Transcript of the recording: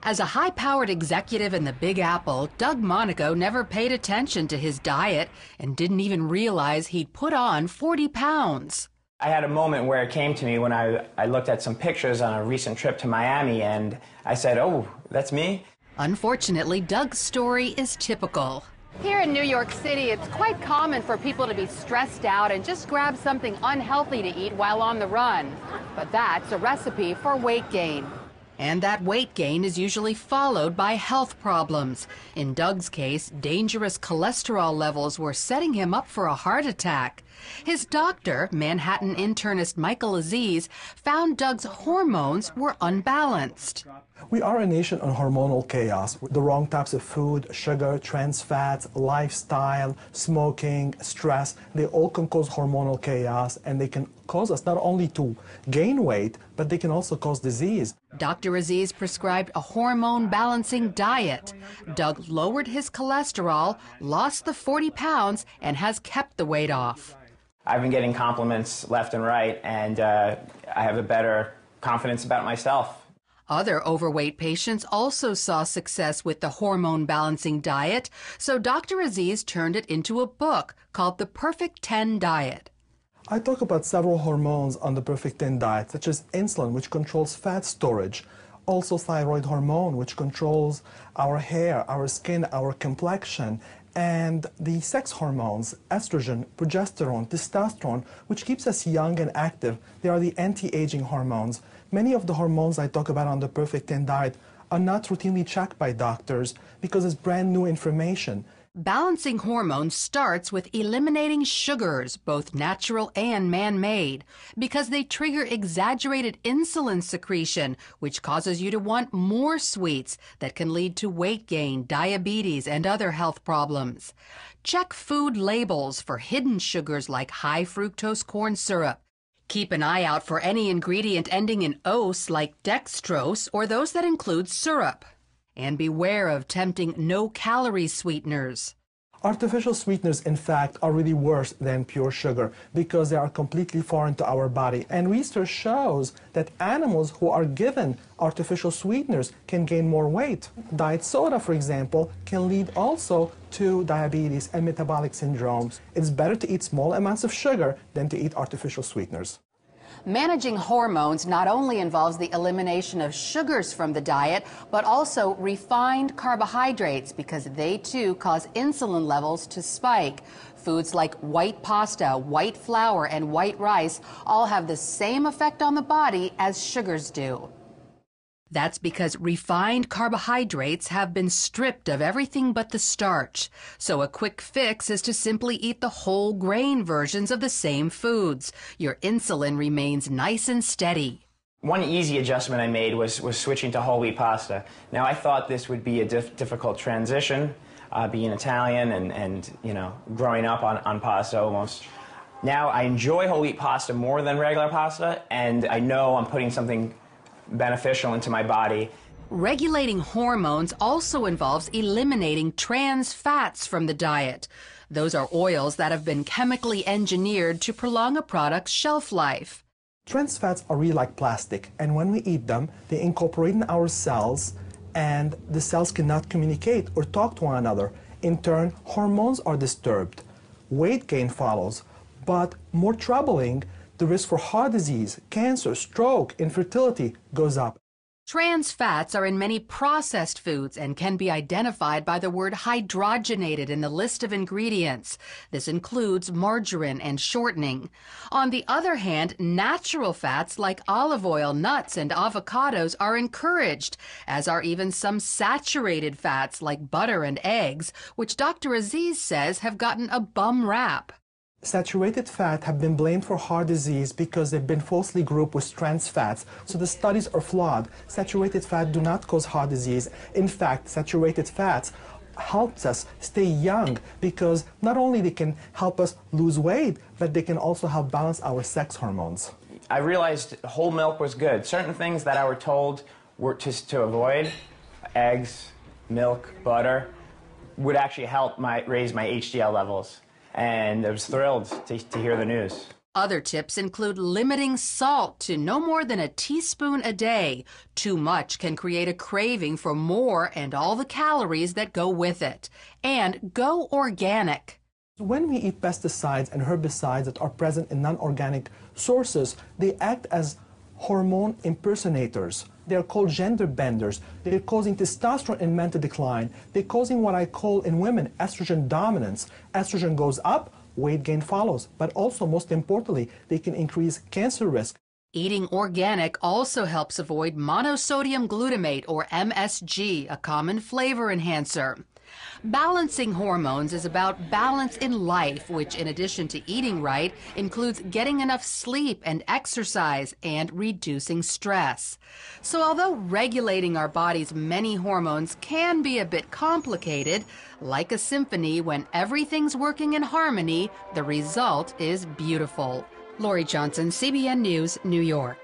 As a high-powered executive in the Big Apple, Doug Monaco never paid attention to his diet and didn't even realize he'd put on 40 pounds. I had a moment where it came to me when I looked at some pictures on a recent trip to Miami, and I said, oh, that's me? Unfortunately, Doug's story is typical. Here in New York City, it's quite common for people to be stressed out and just grab something unhealthy to eat while on the run. But that's a recipe for weight gain. And that weight gain is usually followed by health problems. In Doug's case, dangerous cholesterol levels were setting him up for a heart attack. His doctor, Manhattan internist Michael Aziz, found Doug's hormones were unbalanced. We are a nation on hormonal chaos. The wrong types of food, sugar, trans fats, lifestyle, smoking, stress, they all can cause hormonal chaos, and they can cause us not only to gain weight, but they can also cause disease. Dr. Aziz prescribed a hormone-balancing diet. Doug lowered his cholesterol, lost the 40 pounds, and has kept the weight off. I've been getting compliments left and right, and I have a better confidence about myself. Other overweight patients also saw success with the hormone-balancing diet, so Dr. Aziz turned it into a book called The Perfect 10 Diet. I talk about several hormones on the Perfect 10 diet, such as insulin, which controls fat storage, also thyroid hormone, which controls our hair, our skin, our complexion, and the sex hormones, estrogen, progesterone, testosterone, which keeps us young and active. They are the anti-aging hormones. Many of the hormones I talk about on the Perfect 10 diet are not routinely checked by doctors because it's brand new information. Balancing hormones starts with eliminating sugars, both natural and man-made, because they trigger exaggerated insulin secretion, which causes you to want more sweets that can lead to weight gain, diabetes, and other health problems. Check food labels for hidden sugars like high fructose corn syrup. Keep an eye out for any ingredient ending in "ose" like dextrose or those that include syrup. And beware of tempting no-calorie sweeteners. Artificial sweeteners, in fact, are really worse than pure sugar because they are completely foreign to our body. And research shows that animals who are given artificial sweeteners can gain more weight. Diet soda, for example, can lead also to diabetes and metabolic syndromes. It's better to eat small amounts of sugar than to eat artificial sweeteners. Managing hormones not only involves the elimination of sugars from the diet, but also refined carbohydrates because they too cause insulin levels to spike. Foods like white pasta, white flour, and white rice all have the same effect on the body as sugars do. That's because refined carbohydrates have been stripped of everything but the starch. So a quick fix is to simply eat the whole grain versions of the same foods. Your insulin remains nice and steady. One easy adjustment I made was switching to whole wheat pasta. Now, I thought this would be a difficult transition, being Italian and you know, growing up on pasta almost. Now, I enjoy whole wheat pasta more than regular pasta, and I know I'm putting something beneficial into my body. Regulating hormones also involves eliminating trans fats from the diet. Those are oils that have been chemically engineered to prolong a product's shelf life. Trans fats are really like plastic, and when we eat them, they incorporate in our cells, and the cells cannot communicate or talk to one another. In turn, hormones are disturbed. Weight gain follows, but more troubling, the risk for heart disease, cancer, stroke, infertility goes up. Trans fats are in many processed foods and can be identified by the word hydrogenated in the list of ingredients. This includes margarine and shortening. On the other hand, natural fats like olive oil, nuts, and avocados are encouraged, as are even some saturated fats like butter and eggs, which Dr. Aziz says have gotten a bum rap. Saturated fat have been blamed for heart disease because they've been falsely grouped with trans fats. So the studies are flawed. Saturated fat do not cause heart disease. In fact, saturated fats helps us stay young because not only they can help us lose weight, but they can also help balance our sex hormones. I realized whole milk was good. Certain things that I were told were to avoid, eggs, milk, butter, would actually help raise my HDL levels. And I was thrilled to hear the news. Other tips include limiting salt to no more than a teaspoon a day. Too much can create a craving for more and all the calories that go with it. And go organic. When we eat pesticides and herbicides that are present in non-organic sources, they act as hormone impersonators. They're called gender benders. They're causing testosterone and men to decline. They're causing what I call in women estrogen dominance. Estrogen goes up, weight gain follows. But also, most importantly, they can increase cancer risk. Eating organic also helps avoid monosodium glutamate, or MSG, a common flavor enhancer. Balancing hormones is about balance in life, which, in addition to eating right, includes getting enough sleep and exercise and reducing stress. So although regulating our body's many hormones can be a bit complicated, like a symphony, when everything's working in harmony, the result is beautiful. Lori Johnson, CBN News, New York.